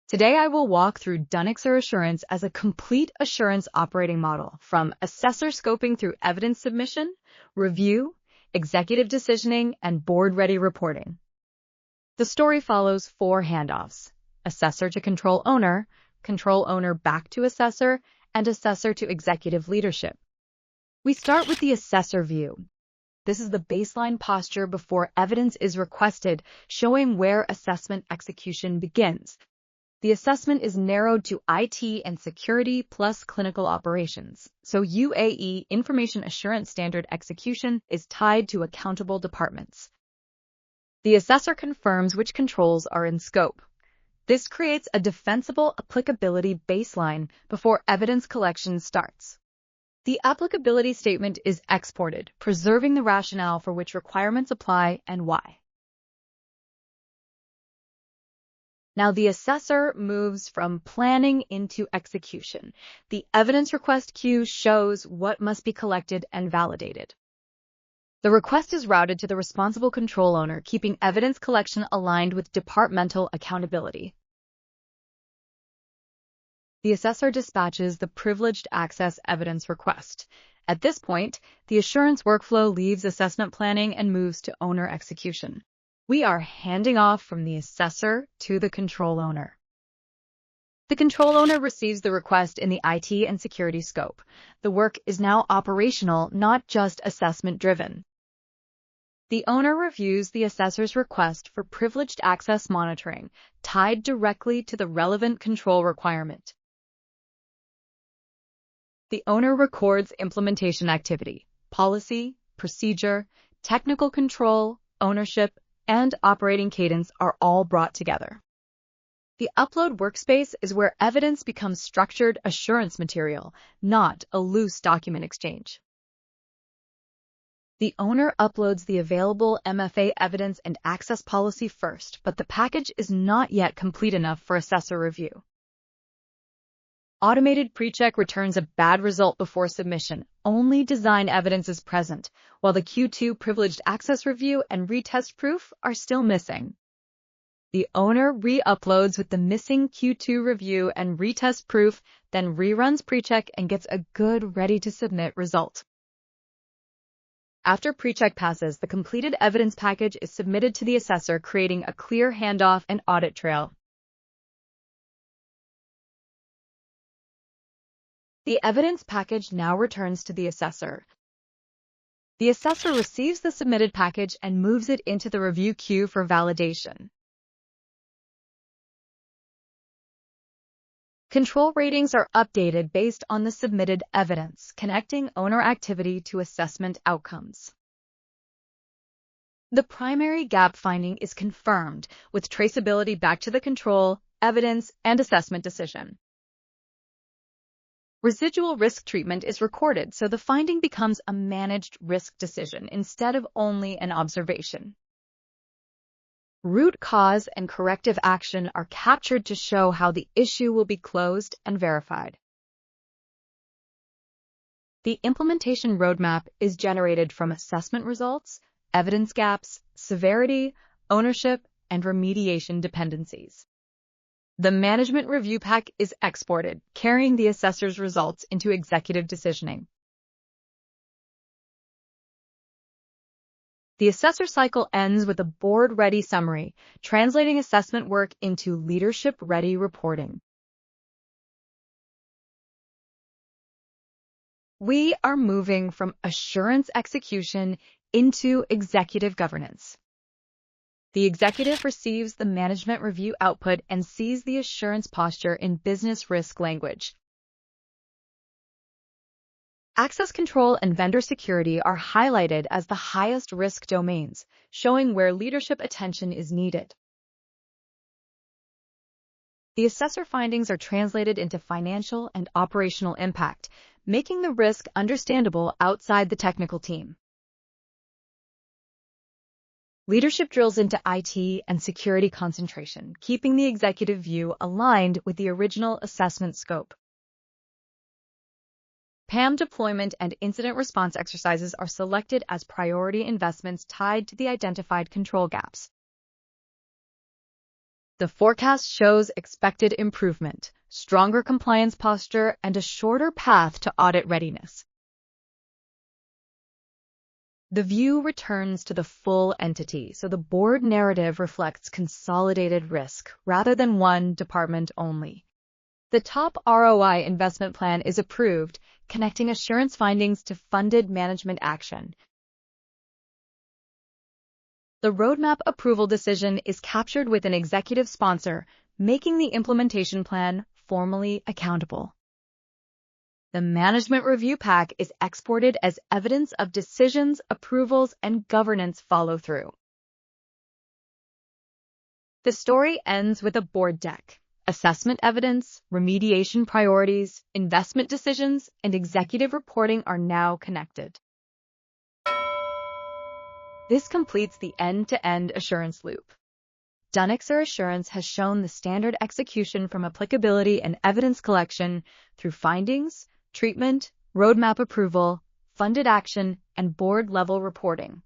Today, I will walk through DUNNIXER Assurance as a complete assurance operating model, from assessor scoping through evidence submission, review, executive decisioning, and board-ready reporting. The story follows 4 handoffs: assessor to control owner back to assessor, and assessor to executive leadership. We start with the assessor view. This is the baseline posture before evidence is requested, showing where assessment execution begins. The assessment is narrowed to IT and security plus clinical operations, so UAE Information Assurance Standard execution is tied to accountable departments. The assessor confirms which controls are in scope. This creates a defensible applicability baseline before evidence collection starts. The applicability statement is exported, preserving the rationale for which requirements apply and why. Now the assessor moves from planning into execution. The evidence request queue shows what must be collected and validated. The request is routed to the responsible control owner, keeping evidence collection aligned with departmental accountability. The assessor dispatches the privileged access evidence request. At this point, the assurance workflow leaves assessment planning and moves to owner execution. We are handing off from the assessor to the control owner. The control owner receives the request in the IT and security scope. The work is now operational, not just assessment-driven. The owner reviews the assessor's request for privileged access monitoring, tied directly to the relevant control requirement. The owner records implementation activity, policy, procedure, technical control, ownership, and operating cadence are all brought together. The upload workspace is where evidence becomes structured assurance material, not a loose document exchange. The owner uploads the available MFA evidence and access policy first, but the package is not yet complete enough for assessor review. Automated PreCheck returns a bad result before submission. Only design evidence is present, while the Q2 privileged access review and retest proof are still missing. The owner re-uploads with the missing Q2 review and retest proof, then reruns PreCheck and gets a good ready-to-submit result. After PreCheck passes, the completed evidence package is submitted to the assessor, creating a clear handoff and audit trail. The evidence package now returns to the assessor. The assessor receives the submitted package and moves it into the review queue for validation. Control ratings are updated based on the submitted evidence, connecting owner activity to assessment outcomes. The primary gap finding is confirmed, with traceability back to the control, evidence, and assessment decision. Residual risk treatment is recorded, so the finding becomes a managed risk decision instead of only an observation. Root cause and corrective action are captured to show how the issue will be closed and verified. The implementation roadmap is generated from assessment results, evidence gaps, severity, ownership, and remediation dependencies. The management review pack is exported, carrying the assessor's results into executive decisioning. The assessor cycle ends with a board-ready summary, translating assessment work into leadership-ready reporting. We are moving from assurance execution into executive governance. The executive receives the management review output and sees the assurance posture in business risk language. Access control and vendor security are highlighted as the highest risk domains, showing where leadership attention is needed. The assessor findings are translated into financial and operational impact, making the risk understandable outside the technical team. Leadership drills into IT and security concentration, keeping the executive view aligned with the original assessment scope. PAM deployment and incident response exercises are selected as priority investments tied to the identified control gaps. The forecast shows expected improvement, stronger compliance posture, and a shorter path to audit readiness. The view returns to the full entity, so the board narrative reflects consolidated risk rather than one department only. The top ROI investment plan is approved, connecting assurance findings to funded management action. The roadmap approval decision is captured with an executive sponsor, making the implementation plan formally accountable. The management review pack is exported as evidence of decisions, approvals, and governance follow-through. The story ends with a board deck. Assessment evidence, remediation priorities, investment decisions, and executive reporting are now connected. This completes the end-to-end assurance loop. DUNNIXER Assurance has shown the standard execution from applicability and evidence collection through findings, treatment, roadmap approval, funded action, and board-level reporting.